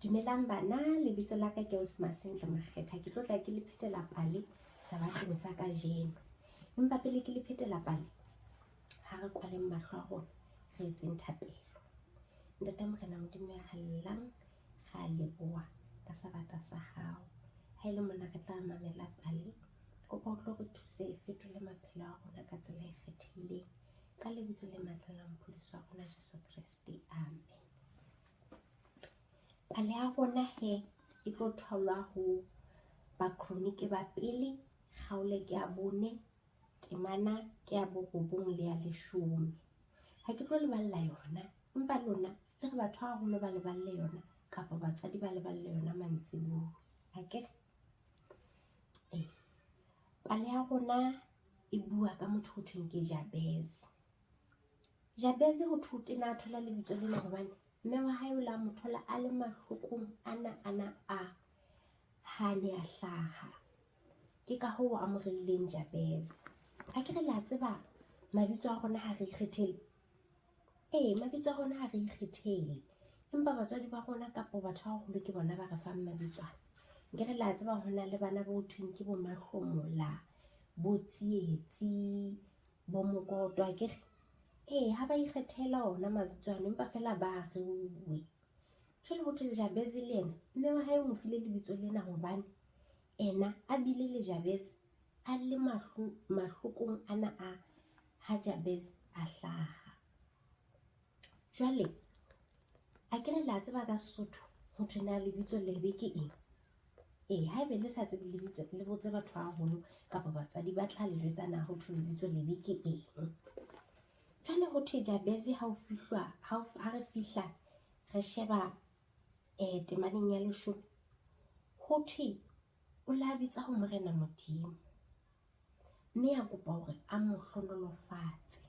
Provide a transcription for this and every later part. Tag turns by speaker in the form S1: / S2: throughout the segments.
S1: Dumelang bana, lebitso la ka ke Osmasentle Makgetha. Ke tlo tla ke le phethela pale sabathong sa kajeno. Empa pele ke le phethela pale, ha re kwaleng mahlo a rona, re etseng thapelo. Ntate Morena Modimo ya hallang, re a leboha ka sabata sa hao. Ha ele mona re tla mamela pale, kopa o tlo re thuse e fetole maphelo a rona ka tsela e kgethehileng. Ka lebitso le matla la Mopholosi wa rona Jesu Kriste, amen. Pale ya rona he e tlo tholwa ho Bakronike ba pele, Kgaolo ke ya 4, Temana ke ya 9 le ya 10. Ha ke tlo leballa yona, empa lona le re batho haholo ba leballe yona kapa batswadi ba leballe yona mantsibuya. Akere pale ya rona e bua ka motho ho thweng ke Jabez. Jabez ho thwe o tena a thola lebitso lena hobane mme wa hae o la mo thola a le mahlokong ana a ha ne a hlaha. Ke ka hoo a mo reileng Jabez. Akere la tseba mabitso a rona ha re ikgethele. Mabitso a rona ha re ikgethele. Empa batswadi ba rona kapa batho ba haholo ke bona ba re fang mabitso ana. Nkere la tseba hona le bana bo thweng ke bo Mahlomola, bo Tsietsi, bo Mokoto. Akere ha ba ikgethela ona mabitso ana, empa fela ba reuwe. Jwale ho thwe Jabez le yena mme wa hae o mo file lebitso lena hobane ena a bile le Jabez a le mahlokong ana a ha Jabez a hlaha. Jwale akere la tseba ka Sesotho ho thwe na lebitso lebe ke eng? Haebe le sa tsebe lebitso le botse batho haholo kapa batswadi ba tla le jwetsa na ho thwe lebitso lebe ke eng. Jwale ho thwe Jabez ha re fihla re sheba temaneng ya 10, ho thwe o la bitsa ho Morena Modimo, mme a kopa hore a mo hlonolofatse,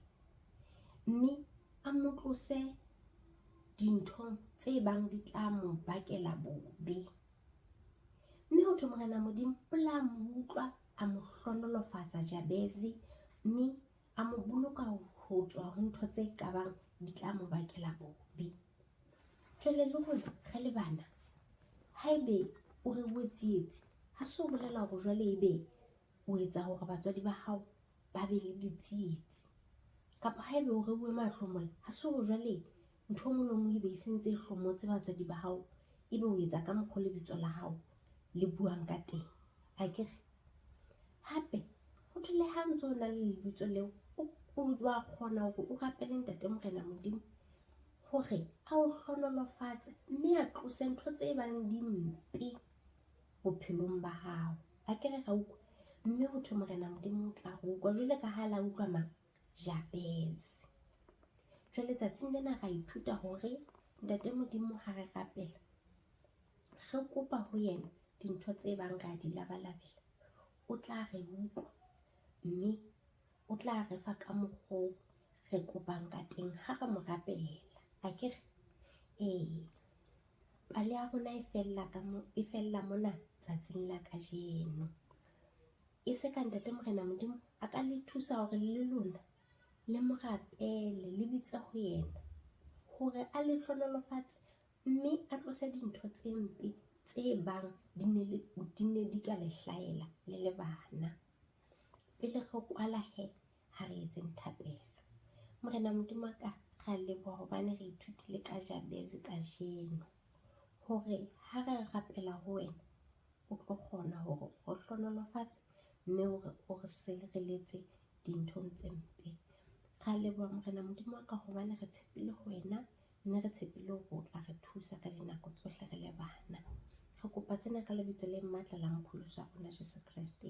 S1: mme a mo tlose dinthong tse bang di tla mo bakela bobe. Mme ho thwe Morena Modimo o la mo utlwa a mo hlonolofatsa Jabez, mme a mo boloka ho tswa ho ntho tse kabang di tla mo bakela bobe. Jwale le rona re le bana, haebe o reuwe tsietsi, ha se ho bolela hore jwale ebe o etsa hore batswadi ba hao ba be le ditsietsi. Kapa haebe o reuwe Mahlomola, ha se hore jwale ntho engwe le engwe ebe e sentse e hlomotse batswadi ba hao, ebe o etsa ka mokgwa lebitso la hao le buang ka teng. Akere hape ho thwe le ha ntso na le lebitso leo, o wa kgona hore o rapele Ntate Morena Modimo hore a o hlonolofatse, mme a tlose ntho tse bang di mpe bophelong ba hao. Akere ra utlwa, mme ho thwe Morena Modimo o tla re utlwa jwale ka ha la utlwa mang? Jabez. Jwale tsatsing lena ra ithuta hore Ntate Modimo ha re rapela, re kopa ho yena dintho tse bang ra di labalabela, o tla re utlwa, mme o tla re fa ka mokgwa re kopang ka teng ha re mo rapela. Akere pale ya rona e fella mona tsatsing la kajeno. E se ka Ntate Morena Modimo a ka le thusa hore le lona le mo rapele, le bitse ho yena hore a le hlonolofatse, mme a tlose dintho tse mpe tse bang di ne di ka le hlahela le le bana. Pele re kwala ha re etseng thapelo. Morena Modimo ka ra leboha hobane re ithutile ka Jabez kajeno, hore ha re rapela ho wena o tlo kgona hore o hlonolofatse, mme hore o re sireletse dinthong tse mpe. Ra leboha Morena Modimo ka hobane re tshepile ho wena, mme re tshepile hore o tla re thusa ka dinako tsohle re le bana. Re kopa tsena ka lebitso le matla la Mopholosi wa rona Jesu Kriste.